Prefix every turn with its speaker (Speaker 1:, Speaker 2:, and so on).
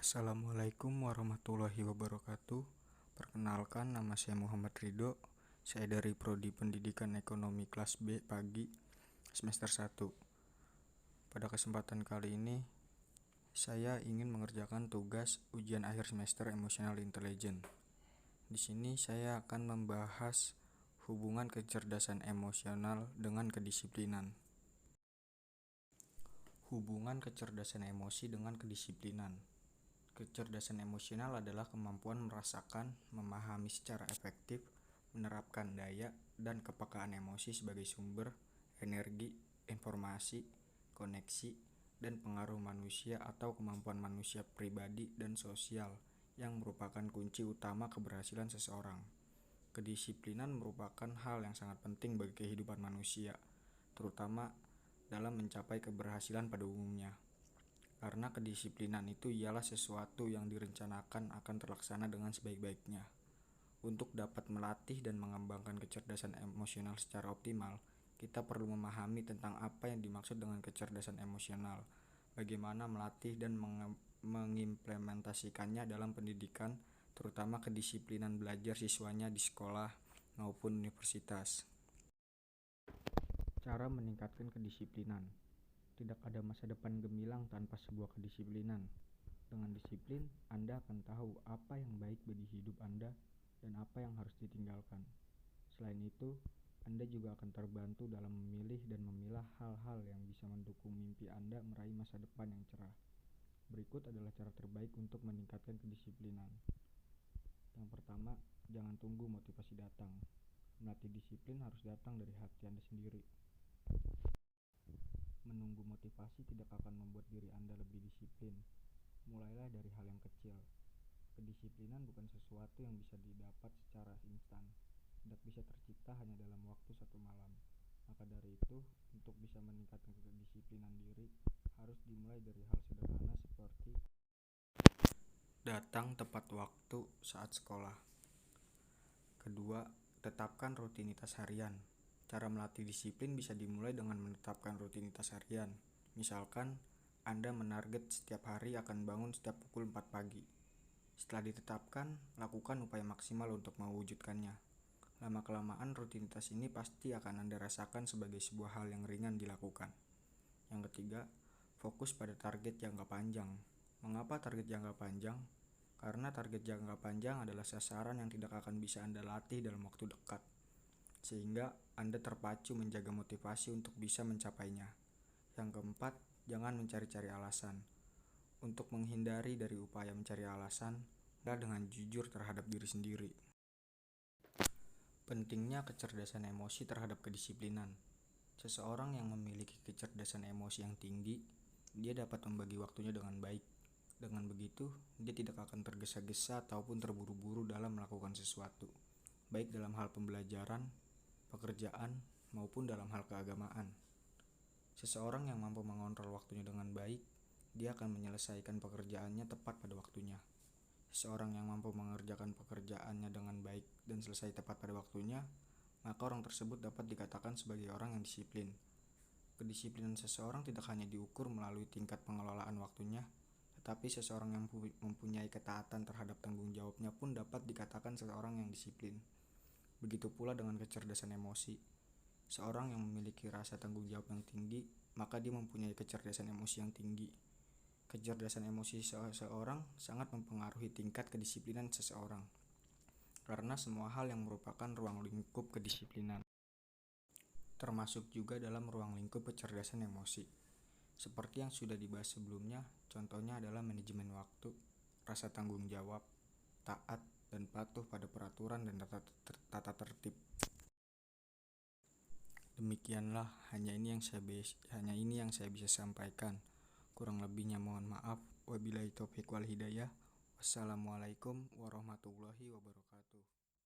Speaker 1: Assalamualaikum warahmatullahi wabarakatuh. Perkenalkan, nama saya Muhammad Ridho. Saya dari Prodi Pendidikan Ekonomi kelas B pagi semester 1. Pada kesempatan kali ini, saya ingin mengerjakan tugas ujian akhir semester Emotional Intelligence. Di sini saya akan membahas hubungan kecerdasan emosional dengan kedisiplinan. Hubungan kecerdasan emosi dengan kedisiplinan. Kecerdasan emosional adalah kemampuan merasakan, memahami secara efektif, menerapkan daya dan kepekaan emosi sebagai sumber energi, informasi, koneksi, dan pengaruh manusia atau kemampuan manusia pribadi dan sosial yang merupakan kunci utama keberhasilan seseorang. Kedisiplinan merupakan hal yang sangat penting bagi kehidupan manusia, terutama dalam mencapai keberhasilan pada umumnya. Karena kedisiplinan itu ialah sesuatu yang direncanakan akan terlaksana dengan sebaik-baiknya. Untuk dapat melatih dan mengembangkan kecerdasan emosional secara optimal, kita perlu memahami tentang apa yang dimaksud dengan kecerdasan emosional, bagaimana melatih dan mengimplementasikannya dalam pendidikan, terutama kedisiplinan belajar siswanya di sekolah maupun universitas. Cara meningkatkan kedisiplinan. Tidak ada masa depan gemilang tanpa sebuah kedisiplinan. Dengan disiplin, Anda akan tahu apa yang baik bagi hidup Anda dan apa yang harus ditinggalkan. Selain itu, Anda juga akan terbantu dalam memilih dan memilah hal-hal yang bisa mendukung mimpi Anda meraih masa depan yang cerah. Berikut adalah cara terbaik untuk meningkatkan kedisiplinan. Yang pertama, jangan tunggu motivasi datang. Melatih disiplin harus datang dari hati Anda sendiri. Menunggu motivasi tidak akan membuat diri Anda lebih disiplin. Mulailah dari hal yang kecil. Kedisiplinan bukan sesuatu yang bisa didapat secara instan. Tidak bisa tercipta hanya dalam waktu satu malam. Maka dari itu, untuk bisa meningkatkan kedisiplinan diri, harus dimulai dari hal sederhana seperti datang tepat waktu saat sekolah. Kedua, tetapkan rutinitas harian. Cara melatih disiplin bisa dimulai dengan menetapkan rutinitas harian. Misalkan, Anda menarget setiap hari akan bangun setiap pukul 4 pagi. Setelah ditetapkan, lakukan upaya maksimal untuk mewujudkannya. Lama-kelamaan rutinitas ini pasti akan Anda rasakan sebagai sebuah hal yang ringan dilakukan. Yang ketiga, fokus pada target jangka panjang. Mengapa target jangka panjang? Karena target jangka panjang adalah sasaran yang tidak akan bisa Anda latih dalam waktu dekat, sehingga Anda terpacu menjaga motivasi untuk bisa mencapainya. Yang keempat, jangan mencari-cari alasan. Untuk menghindari dari upaya mencari alasan, adalah dengan jujur terhadap diri sendiri. Pentingnya kecerdasan emosi terhadap kedisiplinan. Seseorang yang memiliki kecerdasan emosi yang tinggi, dia dapat membagi waktunya dengan baik. Dengan begitu, dia tidak akan tergesa-gesa ataupun terburu-buru dalam melakukan sesuatu, baik dalam hal pembelajaran, pekerjaan, maupun dalam hal keagamaan. Seseorang yang mampu mengontrol waktunya dengan baik, dia akan menyelesaikan pekerjaannya tepat pada waktunya. Seseorang yang mampu mengerjakan pekerjaannya dengan baik dan selesai tepat pada waktunya, maka orang tersebut dapat dikatakan sebagai orang yang disiplin. Kedisiplinan seseorang tidak hanya diukur melalui tingkat pengelolaan waktunya, tetapi seseorang yang mempunyai ketaatan terhadap tanggung jawabnya pun dapat dikatakan seseorang yang disiplin. Begitu pula dengan kecerdasan emosi. Seorang yang memiliki rasa tanggung jawab yang tinggi, maka dia mempunyai kecerdasan emosi yang tinggi. Kecerdasan emosi seseorang sangat mempengaruhi tingkat kedisiplinan seseorang, karena semua hal yang merupakan ruang lingkup kedisiplinan, termasuk juga dalam ruang lingkup kecerdasan emosi. Seperti yang sudah dibahas sebelumnya, contohnya adalah manajemen waktu, rasa tanggung jawab, taat, dan patuh pada peraturan dan tata tertib. Demikianlah, hanya ini yang saya bisa sampaikan. Kurang lebihnya mohon maaf. Wabillahi taufiq wal hidayah. Wassalamualaikum warahmatullahi wabarakatuh.